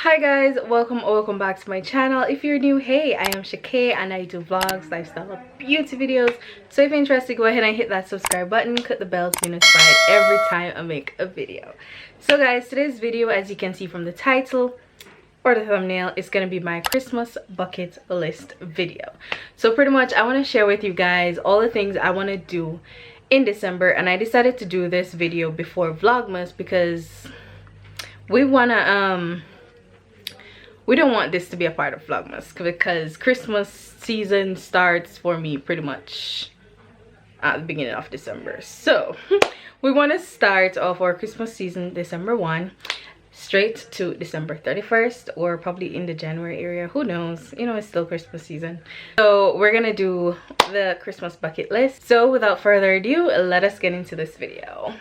Hi guys, welcome back to my channel. If you're new, hey, I am Shakay and I do vlogs, lifestyle, beauty videos. So if you're interested, go ahead and hit that subscribe button, click the bell to be notified every time I make a video. So guys, today's video, as you can see from the title or the thumbnail, is going to be my Christmas bucket list video. So pretty much I want to share with you guys all the things I want to do in December, and I decided to do this video before Vlogmas because we don't want this to be a part of Vlogmas, because Christmas season starts for me pretty much at the beginning of December. So we want to start off our Christmas season December 1 straight to December 31st, or probably in the January area, who knows, you know, it's still Christmas season. So we're gonna do the Christmas bucket list. So without further ado, let us get into this video.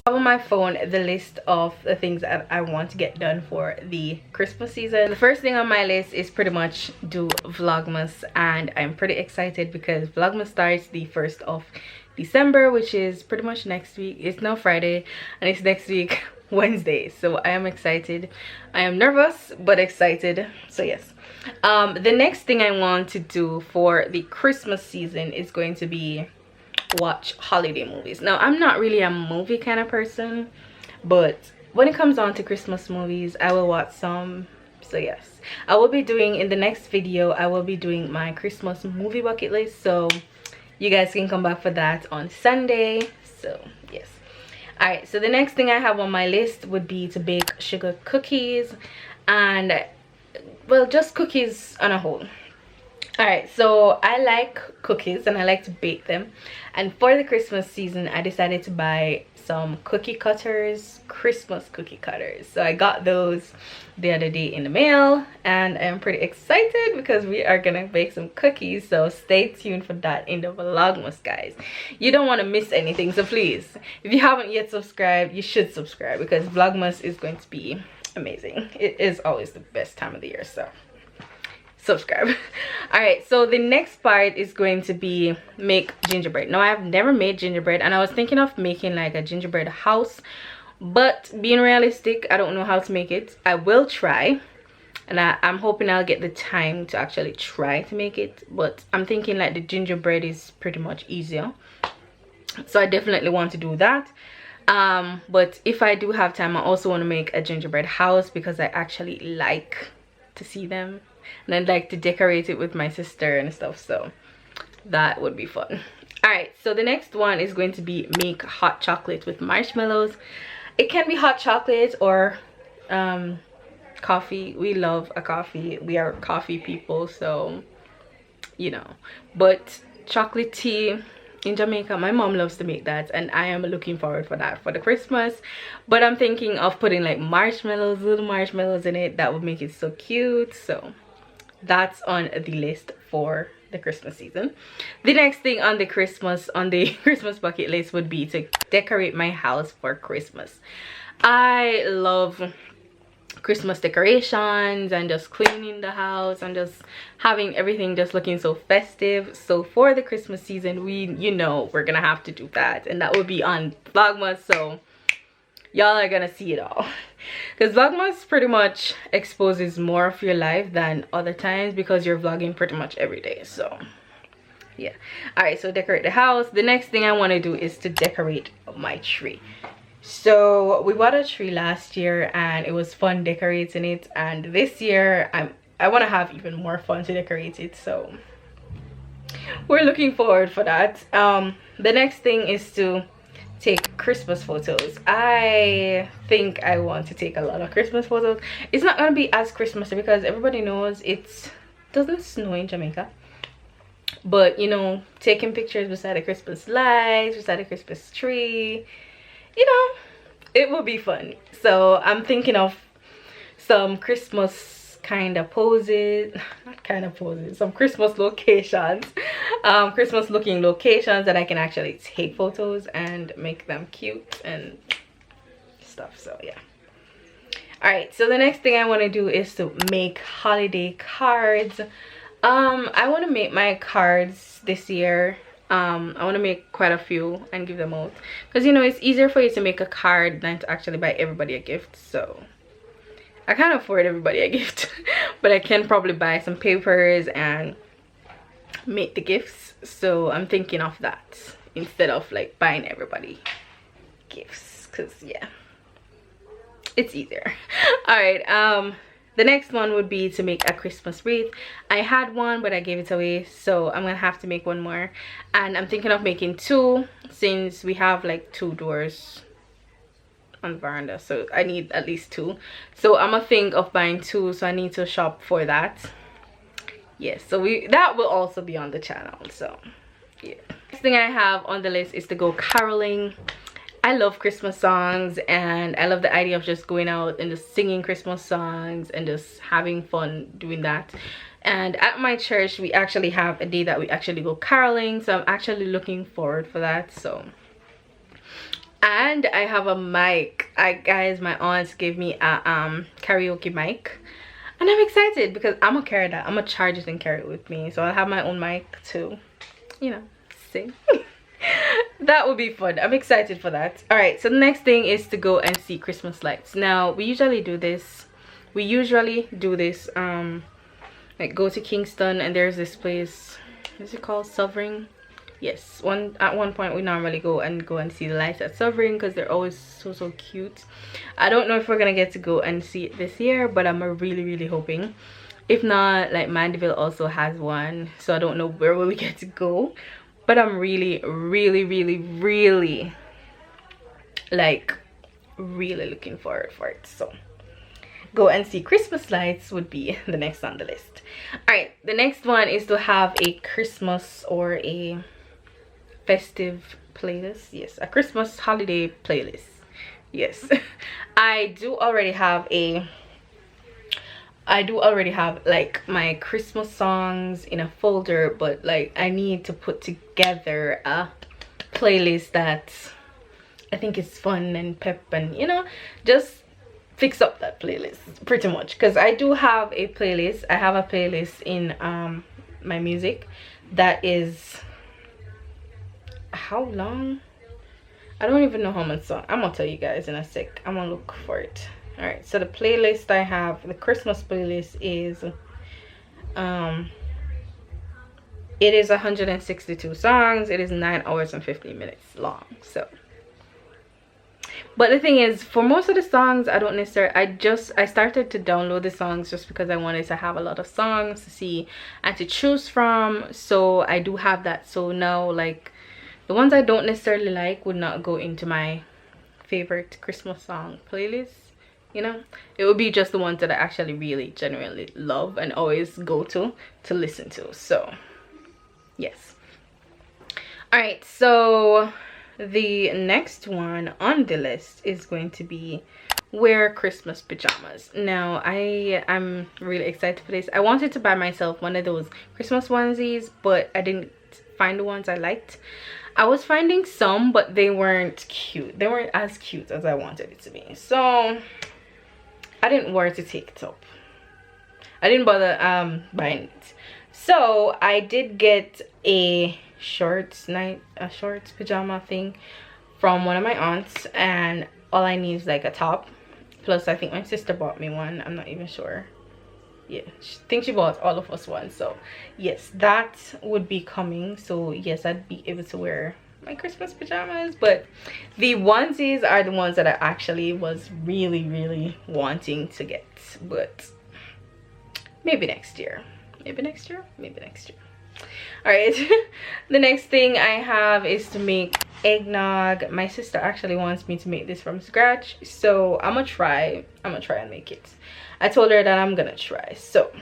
On my phone the list of the things that I want to get done for the Christmas season. The first thing on my list is pretty much do Vlogmas, and I'm pretty excited because Vlogmas starts the 1st of December, which is pretty much next week. It's now Friday and it's next week Wednesday, so I am excited. I am nervous but excited. So yes, the next thing I want to do for the Christmas season is going to be watch holiday movies. Now, I'm not really a movie kind of person, but when it comes on to Christmas movies, I will watch some. So yes, I will be doing, in the next video, I will be doing my Christmas movie bucket list, so you guys can come back for that on Sunday. So yes. All right, so the next thing I have on my list would be to bake sugar cookies, and well, just cookies on a whole. All right, so I like cookies and I like to bake them, and for the Christmas season I decided to buy some cookie cutters, Christmas cookie cutters. So I got those the other day in the mail, and I'm pretty excited because we are gonna bake some cookies. So stay tuned for that in the Vlogmas, guys. You don't want to miss anything, so please, if you haven't yet subscribed, you should subscribe, because Vlogmas is going to be amazing. It is always the best time of the year, so subscribe. All right, so the next part is going to be make gingerbread. Now, I have never made gingerbread, and I was thinking of making like a gingerbread house, but being realistic, I don't know how to make it. I will try, and I'm hoping I'll get the time to actually try to make it, but I'm thinking like the gingerbread is pretty much easier, so I definitely want to do that. But if I do have time, I also want to make a gingerbread house because I actually like to see them, and I'd like to decorate it with my sister and stuff, so that would be fun. All right, so the next one is going to be make hot chocolate with marshmallows. It can be hot chocolate or coffee. We love a coffee, we are coffee people, so you know. But chocolate tea in Jamaica, my mom loves to make that, and I am looking forward for that for the Christmas. But I'm thinking of putting like marshmallows, little marshmallows in it. That would make it so cute. So that's on the list for the Christmas season. The next thing on the Christmas bucket list would be to decorate my house for Christmas. I love Christmas decorations and just cleaning the house and just having everything just looking so festive. So for the Christmas season, we're gonna have to do that, and that will be on Vlogmas, so y'all are gonna see it all, because Vlogmas pretty much exposes more of your life than other times because you're vlogging pretty much every day. So yeah. All right, so decorate the house. The next thing I want to do is to decorate my tree. So we bought a tree last year and it was fun decorating it, and this year I want to have even more fun to decorate it, so we're looking forward for that. The next thing is to take Christmas photos. I think I want to take a lot of Christmas photos. It's not gonna be as Christmassy because everybody knows it doesn't snow in Jamaica, but you know, taking pictures beside a Christmas lights, beside a Christmas tree, you know, it will be fun. So I'm thinking of some Christmas kind of poses, not kind of poses, some Christmas locations, Christmas looking locations that I can actually take photos and make them cute and stuff. So yeah. All right, so the next thing I want to do is to make holiday cards. I want to make my cards this year. I want to make quite a few and give them out, because you know it's easier for you to make a card than to actually buy everybody a gift. So I can't afford everybody a gift but I can probably buy some papers and make the gifts. So I'm thinking of that instead of like buying everybody gifts, because yeah, it's easier. All right, the next one would be to make a Christmas wreath. I had one but I gave it away, so I'm gonna have to make one more, and I'm thinking of making two since we have like 2 doors on the veranda, so I need at least 2. So I'm gonna think of buying 2, so I need to shop for that. Yes, so that will also be on the channel. So yeah, next thing I have on the list is to go caroling. I love Christmas songs, and I love the idea of just going out and just singing Christmas songs and just having fun doing that. And at my church we actually have a day that we actually go caroling, so I'm actually looking forward for that. So, and I have a mic. Guys, my aunts gave me a karaoke mic, and I'm excited because I'm gonna carry that. I'm gonna charge it and carry it with me, so I'll have my own mic to, you know, sing. That would be fun. I'm excited for that. All right, so the next thing is to go and see Christmas lights. Now we usually do this like go to Kingston, and there's this place, is it called Sovereign? Yes, at one point we normally go and see the lights at Sovereign because they're always so cute. I don't know if we're gonna get to go and see it this year, but I'm really hoping. If not, like Mandeville also has one, so I don't know where will we get to go, but I'm really like really looking forward for it. So go and see Christmas lights would be the next on the list. All right, the next one is to have a Christmas or a festive playlist. Yes, a Christmas holiday playlist. Yes. I do already have like my Christmas songs in a folder, but like I need to put together a playlist that I think is fun and pep, and you know, just fix up that playlist pretty much, because I do have a playlist. I have a playlist in my music that is, how long, I don't even know how much song. I'm gonna tell you guys in a sec. I'm gonna look for it. All right, so the playlist I have, the Christmas playlist, is it is 162 songs. It is 9 hours and 15 minutes long. So, but the thing is, for most of the songs I don't necessarily, I started to download the songs just because I wanted to have a lot of songs to see and to choose from. So I do have that. So now, like, the ones I don't necessarily like would not go into my favorite Christmas song playlist. You know, it would be just the ones that I actually really genuinely love and always go to listen to. So yes. All right, so the next one on the list is going to be wear Christmas pajamas. Now I'm really excited for this. I wanted to buy myself one of those Christmas onesies, but I didn't find the ones I liked. I was finding some, but they weren't cute. They weren't as cute as I wanted it to be. So I didn't wear it to take it up. I didn't bother buying it. So I did get a shorts pajama thing from one of my aunts, and all I need is like a top. Plus I think my sister bought me one. I'm not even sure. Yeah, I think she bought all of us one. So yes, that would be coming. So yes, I'd be able to wear my Christmas pajamas. But the onesies are the ones that I actually was really wanting to get, but maybe next year. All right. The next thing I have is to make eggnog. My sister actually wants me to make this from scratch, so I'm gonna try and make it. I told her that I'm gonna try, so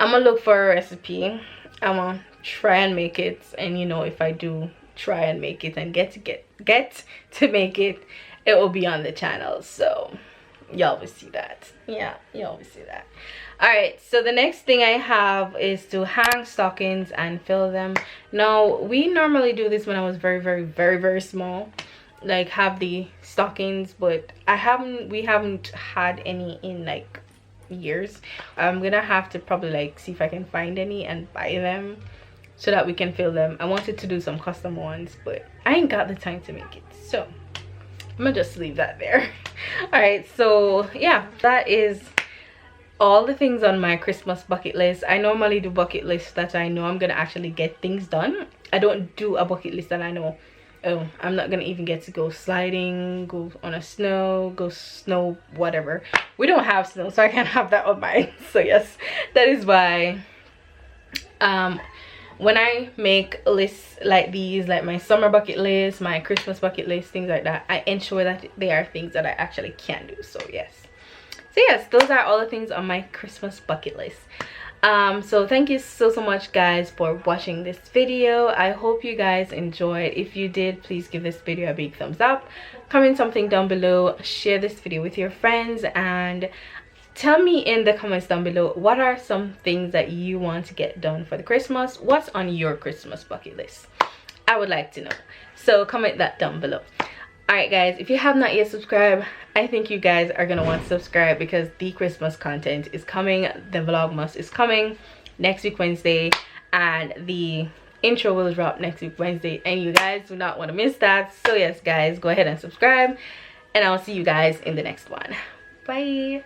I'm gonna look for a recipe. I'm gonna try and make it, and you know, if I do try and make it and get to make it, it will be on the channel, so y'all will see that. Yeah, y'all will see that. All right, so the next thing I have is to hang stockings and fill them. Now we normally do this when I was very small, like have the stockings, but we haven't had any in like years. I'm gonna have to probably like see if I can find any and buy them so that we can fill them. I wanted to do some custom ones, but I ain't got the time to make it, so I'm gonna just leave that there. All right, so yeah, that is all the things on my Christmas bucket list. I normally do bucket lists that I know I'm gonna actually get things done. I don't do a bucket list that I know, oh, I'm not gonna even get to go sliding, go on a snow, go snow whatever. We don't have snow, so I can't have that on mine. So yes, that is why when I make lists like these, like my summer bucket list, my Christmas bucket list, things like that, I ensure that they are things that I actually can do. So yes, so yes, those are all the things on my Christmas bucket list. So thank you so much guys for watching this video. I hope you guys enjoyed. If you did, please give this video a big thumbs up, comment something down below, share this video with your friends, and tell me in the comments down below what are some things that you want to get done for the Christmas. What's on your Christmas bucket list? I would like to know, so comment that down below. Alright guys, if you have not yet subscribed, I think you guys are gonna want to subscribe because the Christmas content is coming. The vlogmas is coming next week Wednesday, and the intro will drop next week Wednesday, and you guys do not want to miss that. So yes guys, go ahead and subscribe, and I'll see you guys in the next one. Bye.